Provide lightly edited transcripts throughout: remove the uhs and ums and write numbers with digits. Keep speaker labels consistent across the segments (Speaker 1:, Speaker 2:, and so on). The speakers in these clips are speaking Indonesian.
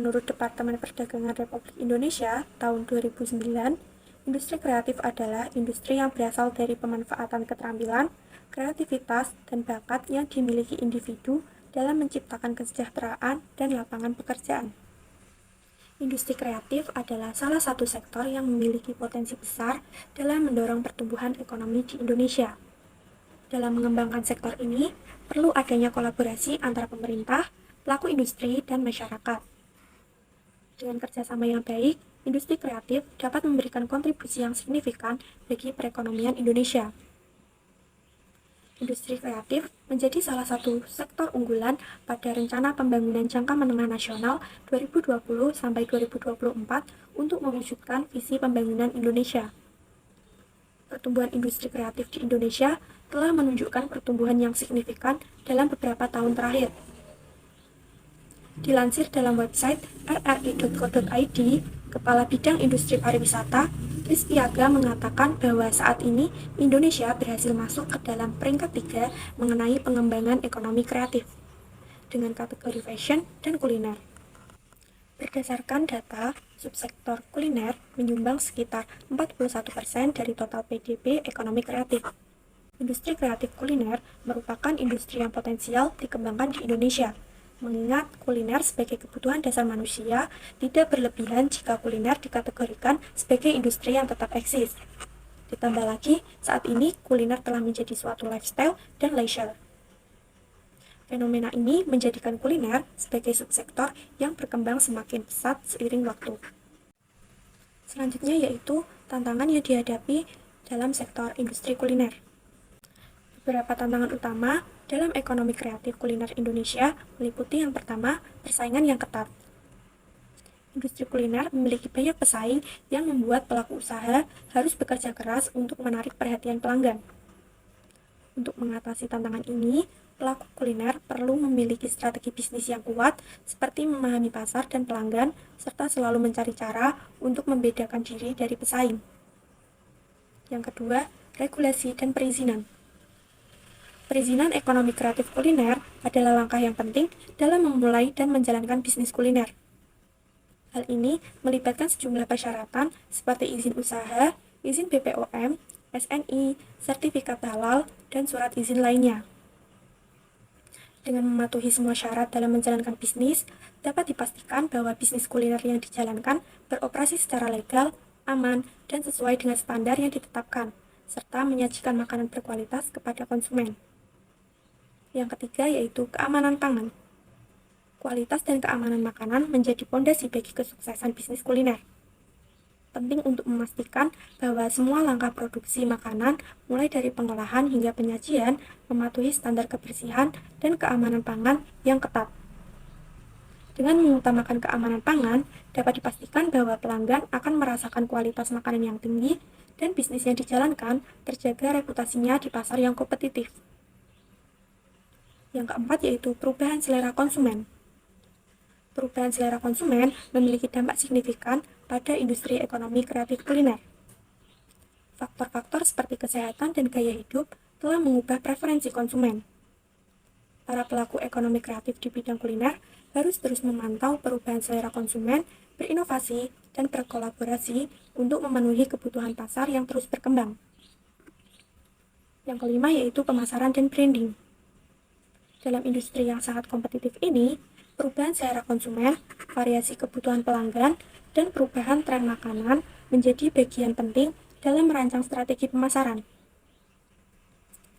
Speaker 1: Menurut Departemen Perdagangan Republik Indonesia tahun 2009, industri kreatif adalah industri yang berasal dari pemanfaatan keterampilan, kreativitas, dan bakat yang dimiliki individu dalam menciptakan kesejahteraan dan lapangan pekerjaan. Industri kreatif adalah salah satu sektor yang memiliki potensi besar dalam mendorong pertumbuhan ekonomi di Indonesia. Dalam mengembangkan sektor ini, perlu adanya kolaborasi antara pemerintah, pelaku industri, dan masyarakat. Dengan kerjasama yang baik, industri kreatif dapat memberikan kontribusi yang signifikan bagi perekonomian Indonesia. Industri kreatif menjadi salah satu sektor unggulan pada Rencana Pembangunan Jangka Menengah Nasional 2020-2024 untuk mewujudkan visi pembangunan Indonesia. Pertumbuhan industri kreatif di Indonesia telah menunjukkan pertumbuhan yang signifikan dalam beberapa tahun terakhir. Dilansir dalam website rri.co.id, Kepala Bidang Industri Pariwisata, Rizky Aga mengatakan bahwa saat ini Indonesia berhasil masuk ke dalam peringkat 3 mengenai pengembangan ekonomi kreatif dengan kategori fashion dan kuliner. Berdasarkan data, subsektor kuliner menyumbang sekitar 41% dari total PDB ekonomi kreatif. Industri kreatif kuliner merupakan industri yang potensial dikembangkan di Indonesia, mengingat kuliner sebagai kebutuhan dasar manusia tidak berlebihan jika kuliner dikategorikan sebagai industri yang tetap eksis. Ditambah lagi, saat ini kuliner telah menjadi suatu lifestyle dan leisure. Fenomena ini menjadikan kuliner sebagai subsektor yang berkembang semakin pesat seiring waktu. Selanjutnya yaitu tantangan yang dihadapi dalam sektor industri kuliner. Beberapa tantangan utama dalam ekonomi kreatif kuliner Indonesia meliputi yang pertama, persaingan yang ketat. Industri kuliner memiliki banyak pesaing yang membuat pelaku usaha harus bekerja keras untuk menarik perhatian pelanggan. Untuk mengatasi tantangan ini, pelaku kuliner perlu memiliki strategi bisnis yang kuat seperti memahami pasar dan pelanggan, serta selalu mencari cara untuk membedakan diri dari pesaing. Yang kedua, regulasi dan perizinan. Perizinan ekonomi kreatif kuliner adalah langkah yang penting dalam memulai dan menjalankan bisnis kuliner. Hal ini melibatkan sejumlah persyaratan seperti izin usaha, izin BPOM, SNI, sertifikat halal, dan surat izin lainnya. Dengan mematuhi semua syarat dalam menjalankan bisnis, dapat dipastikan bahwa bisnis kuliner yang dijalankan beroperasi secara legal, aman, dan sesuai dengan standar yang ditetapkan, serta menyajikan makanan berkualitas kepada konsumen. Yang ketiga yaitu keamanan pangan. Kualitas dan keamanan makanan menjadi pondasi bagi kesuksesan bisnis kuliner. Penting untuk memastikan bahwa semua langkah produksi makanan, mulai dari pengolahan hingga penyajian, mematuhi standar kebersihan dan keamanan pangan yang ketat. Dengan mengutamakan keamanan pangan, dapat dipastikan bahwa pelanggan akan merasakan kualitas makanan yang tinggi dan bisnis yang dijalankan terjaga reputasinya di pasar yang kompetitif. Yang keempat yaitu perubahan selera konsumen. Perubahan selera konsumen memiliki dampak signifikan pada industri ekonomi kreatif kuliner. Faktor-faktor seperti kesehatan dan gaya hidup telah mengubah preferensi konsumen. Para pelaku ekonomi kreatif di bidang kuliner harus terus memantau perubahan selera konsumen, berinovasi, dan berkolaborasi untuk memenuhi kebutuhan pasar yang terus berkembang. Yang kelima yaitu pemasaran dan branding. Dalam industri yang sangat kompetitif ini, perubahan selera konsumen, variasi kebutuhan pelanggan, dan perubahan tren makanan menjadi bagian penting dalam merancang strategi pemasaran.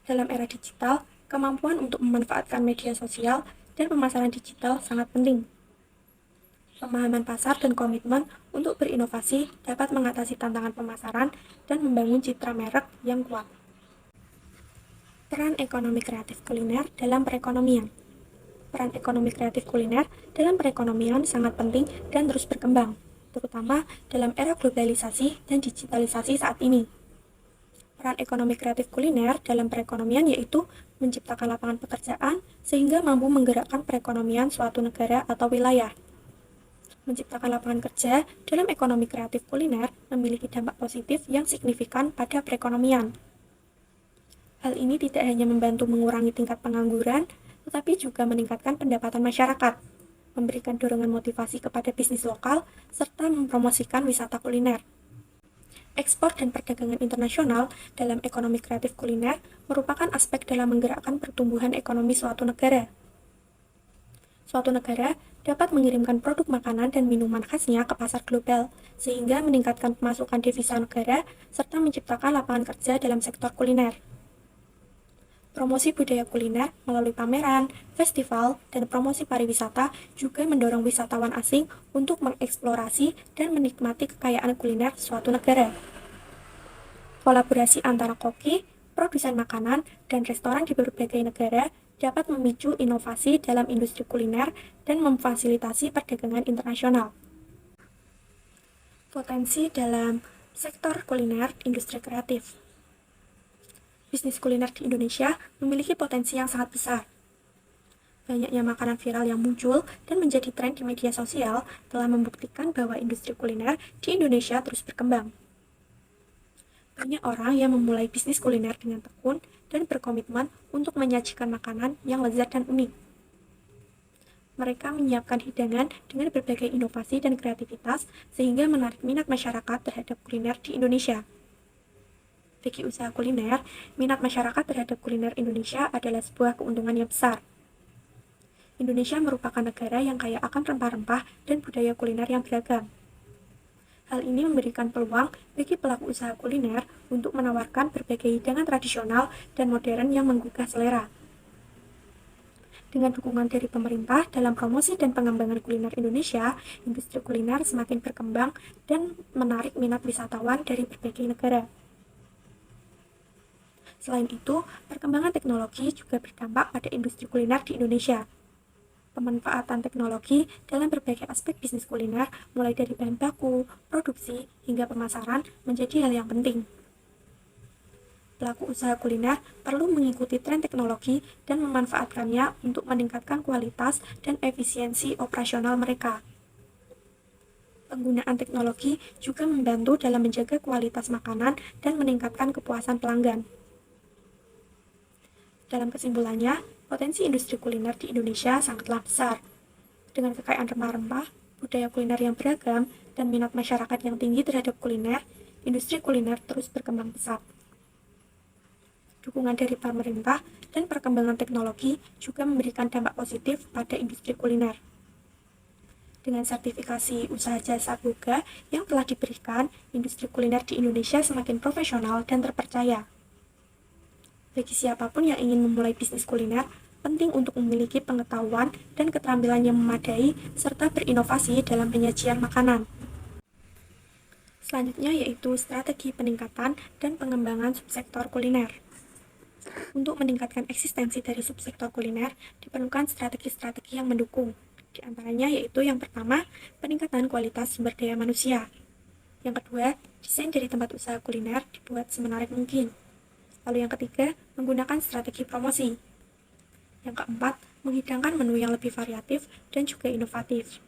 Speaker 1: Dalam era digital, kemampuan untuk memanfaatkan media sosial dan pemasaran digital sangat penting. Pemahaman pasar dan komitmen untuk berinovasi dapat mengatasi tantangan pemasaran dan membangun citra merek yang kuat. Peran ekonomi kreatif kuliner dalam perekonomian. Peran ekonomi kreatif kuliner dalam perekonomian sangat penting dan terus berkembang, terutama dalam era globalisasi dan digitalisasi saat ini. Peran ekonomi kreatif kuliner dalam perekonomian yaitu menciptakan lapangan pekerjaan sehingga mampu menggerakkan perekonomian suatu negara atau wilayah. Menciptakan lapangan kerja dalam ekonomi kreatif kuliner memiliki dampak positif yang signifikan pada perekonomian. Hal ini tidak hanya membantu mengurangi tingkat pengangguran, tetapi juga meningkatkan pendapatan masyarakat. memberikan dorongan motivasi kepada bisnis lokal, serta mempromosikan wisata kuliner. Ekspor dan perdagangan internasional dalam ekonomi kreatif kuliner merupakan aspek dalam menggerakkan pertumbuhan ekonomi suatu negara. Suatu negara dapat mengirimkan produk makanan dan minuman khasnya ke pasar global, sehingga meningkatkan pemasukan devisa negara serta menciptakan lapangan kerja dalam sektor kuliner. Promosi budaya kuliner melalui pameran, festival, dan promosi pariwisata juga mendorong wisatawan asing untuk mengeksplorasi dan menikmati kekayaan kuliner suatu negara. Kolaborasi antara koki, produsen makanan, dan restoran di berbagai negara dapat memicu inovasi dalam industri kuliner dan memfasilitasi perdagangan internasional. Potensi dalam sektor kuliner industri kreatif. Bisnis kuliner di Indonesia memiliki potensi yang sangat besar. Banyaknya makanan viral yang muncul dan menjadi tren di media sosial telah membuktikan bahwa industri kuliner di Indonesia terus berkembang. Banyak orang yang memulai bisnis kuliner dengan tekun dan berkomitmen untuk menyajikan makanan yang lezat dan unik. Mereka menyiapkan hidangan dengan berbagai inovasi dan kreativitas sehingga menarik minat masyarakat terhadap kuliner di Indonesia. Bagi usaha kuliner, minat masyarakat terhadap kuliner Indonesia adalah sebuah keuntungan yang besar. Indonesia merupakan negara yang kaya akan rempah-rempah dan budaya kuliner yang beragam. Hal ini memberikan peluang bagi pelaku usaha kuliner untuk menawarkan berbagai hidangan tradisional dan modern yang menggugah selera. Dengan dukungan dari pemerintah dalam promosi dan pengembangan kuliner Indonesia, industri kuliner semakin berkembang dan menarik minat wisatawan dari berbagai negara. Selain itu, perkembangan teknologi juga berdampak pada industri kuliner di Indonesia. Pemanfaatan teknologi dalam berbagai aspek bisnis kuliner, mulai dari bahan baku, produksi, hingga pemasaran, menjadi hal yang penting. Pelaku usaha kuliner perlu mengikuti tren teknologi dan memanfaatkannya untuk meningkatkan kualitas dan efisiensi operasional mereka. Penggunaan teknologi juga membantu dalam menjaga kualitas makanan dan meningkatkan kepuasan pelanggan. Dalam kesimpulannya, potensi industri kuliner di Indonesia sangatlah besar. Dengan kekayaan rempah-rempah, budaya kuliner yang beragam, dan minat masyarakat yang tinggi terhadap kuliner, industri kuliner terus berkembang pesat. Dukungan dari pemerintah dan perkembangan teknologi juga memberikan dampak positif pada industri kuliner. Dengan sertifikasi usaha jasa BOGA yang telah diberikan, industri kuliner di Indonesia semakin profesional dan terpercaya. Bagi siapapun yang ingin memulai bisnis kuliner, penting untuk memiliki pengetahuan dan keterampilan yang memadai serta berinovasi dalam penyajian makanan. Selanjutnya yaitu strategi peningkatan dan pengembangan subsektor kuliner. Untuk meningkatkan eksistensi dari subsektor kuliner, diperlukan strategi-strategi yang mendukung. Di antaranya yaitu yang pertama, peningkatan kualitas sumber daya manusia. Yang kedua, desain dari tempat usaha kuliner dibuat semenarik mungkin. Lalu yang ketiga, menggunakan strategi promosi. Yang keempat, menghidangkan menu yang lebih variatif dan juga inovatif.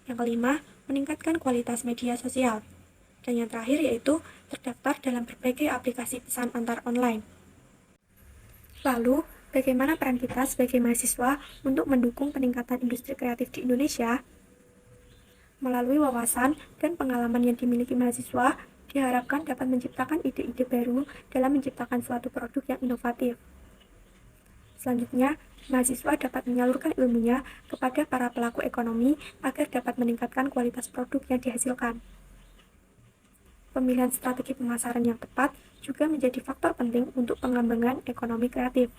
Speaker 1: Yang kelima, meningkatkan kualitas media sosial. Dan yang terakhir yaitu terdaftar dalam berbagai aplikasi pesan antar online. Lalu, bagaimana peran kita sebagai mahasiswa untuk mendukung peningkatan industri kreatif di Indonesia? Melalui wawasan dan pengalaman yang dimiliki mahasiswa, diharapkan dapat menciptakan ide-ide baru dalam menciptakan suatu produk yang inovatif. Selanjutnya, mahasiswa dapat menyalurkan ilmunya kepada para pelaku ekonomi agar dapat meningkatkan kualitas produk yang dihasilkan. Pemilihan strategi pemasaran yang tepat juga menjadi faktor penting untuk pengembangan ekonomi kreatif.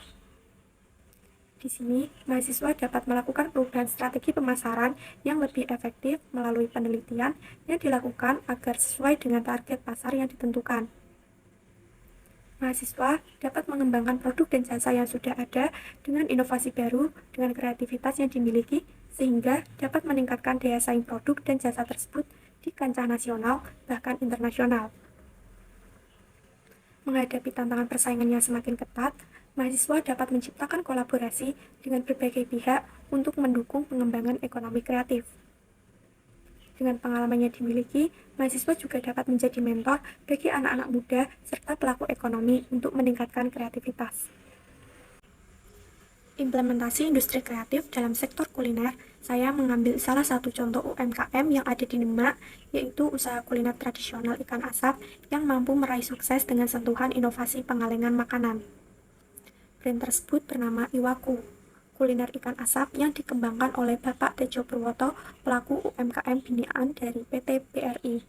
Speaker 1: Di sini, mahasiswa dapat melakukan perubahan strategi pemasaran yang lebih efektif melalui penelitian yang dilakukan agar sesuai dengan target pasar yang ditentukan. Mahasiswa dapat mengembangkan produk dan jasa yang sudah ada dengan inovasi baru dengan kreativitas yang dimiliki sehingga dapat meningkatkan daya saing produk dan jasa tersebut di kancah nasional bahkan internasional. Menghadapi tantangan persaingan yang semakin ketat, mahasiswa dapat menciptakan kolaborasi dengan berbagai pihak untuk mendukung pengembangan ekonomi kreatif. Dengan pengalaman yang dimiliki, mahasiswa juga dapat menjadi mentor bagi anak-anak muda serta pelaku ekonomi untuk meningkatkan kreativitas. Implementasi industri kreatif dalam sektor kuliner Saya mengambil salah satu contoh UMKM yang ada di Demak, yaitu usaha kuliner tradisional ikan asap yang mampu meraih sukses dengan sentuhan inovasi pengalengan makanan. Brand tersebut bernama Iwaku, kuliner ikan asap yang dikembangkan oleh Bapak Tejo Purwoto, pelaku UMKM binaan dari PT BRI,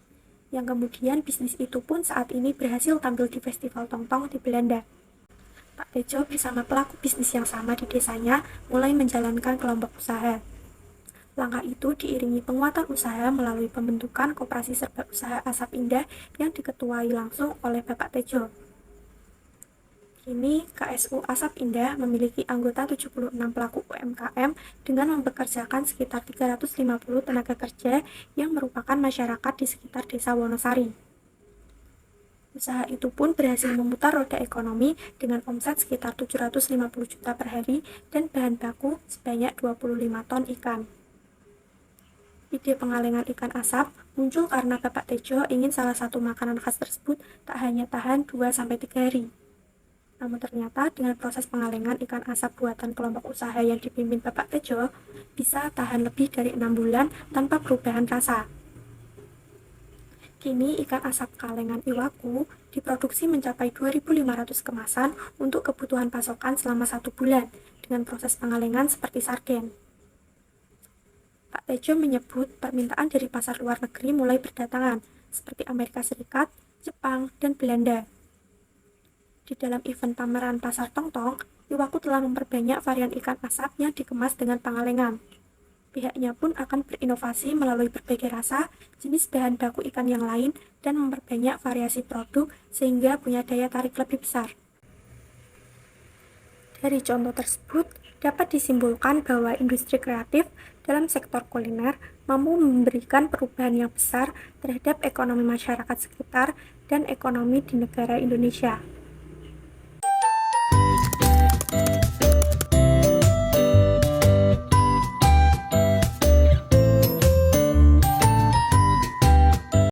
Speaker 1: yang kemudian bisnis itu pun saat ini berhasil tampil di Festival Tongtong di Belanda. Pak Tejo bersama pelaku bisnis yang sama di desanya mulai menjalankan kelompok usaha. Langkah itu diiringi penguatan usaha melalui pembentukan Koperasi Serba Usaha Asap Indah yang diketuai langsung oleh Bapak Tejo. Kini, KSU Asap Indah memiliki anggota 76 pelaku UMKM dengan mempekerjakan sekitar 350 tenaga kerja yang merupakan masyarakat di sekitar Desa Wonosari. Usaha itu pun berhasil memutar roda ekonomi dengan omset sekitar 750 juta per hari dan bahan baku sebanyak 25 ton ikan. Ide pengalengan ikan asap muncul karena Bapak Tejo ingin salah satu makanan khas tersebut tak hanya tahan 2-3 hari. Namun ternyata dengan proses pengalengan ikan asap buatan kelompok usaha yang dipimpin Bapak Tejo bisa tahan lebih dari 6 bulan tanpa perubahan rasa. Kini ikan asap kalengan Iwaku diproduksi mencapai 2.500 kemasan untuk kebutuhan pasokan selama 1 bulan dengan proses pengalengan seperti sarden. Pak Tejo menyebut permintaan dari pasar luar negeri mulai berdatangan, seperti Amerika Serikat, Jepang, dan Belanda. Di dalam event pameran Pasar Tongtong, Iwaku telah memperbanyak varian ikan asap yang dikemas dengan pengalengan. Pihaknya pun akan berinovasi melalui berbagai rasa, jenis bahan baku ikan yang lain, dan memperbanyak variasi produk sehingga punya daya tarik lebih besar. Dari contoh tersebut, dapat disimpulkan bahwa industri kreatif dalam sektor kuliner mampu memberikan perubahan yang besar terhadap ekonomi masyarakat sekitar dan ekonomi di negara Indonesia.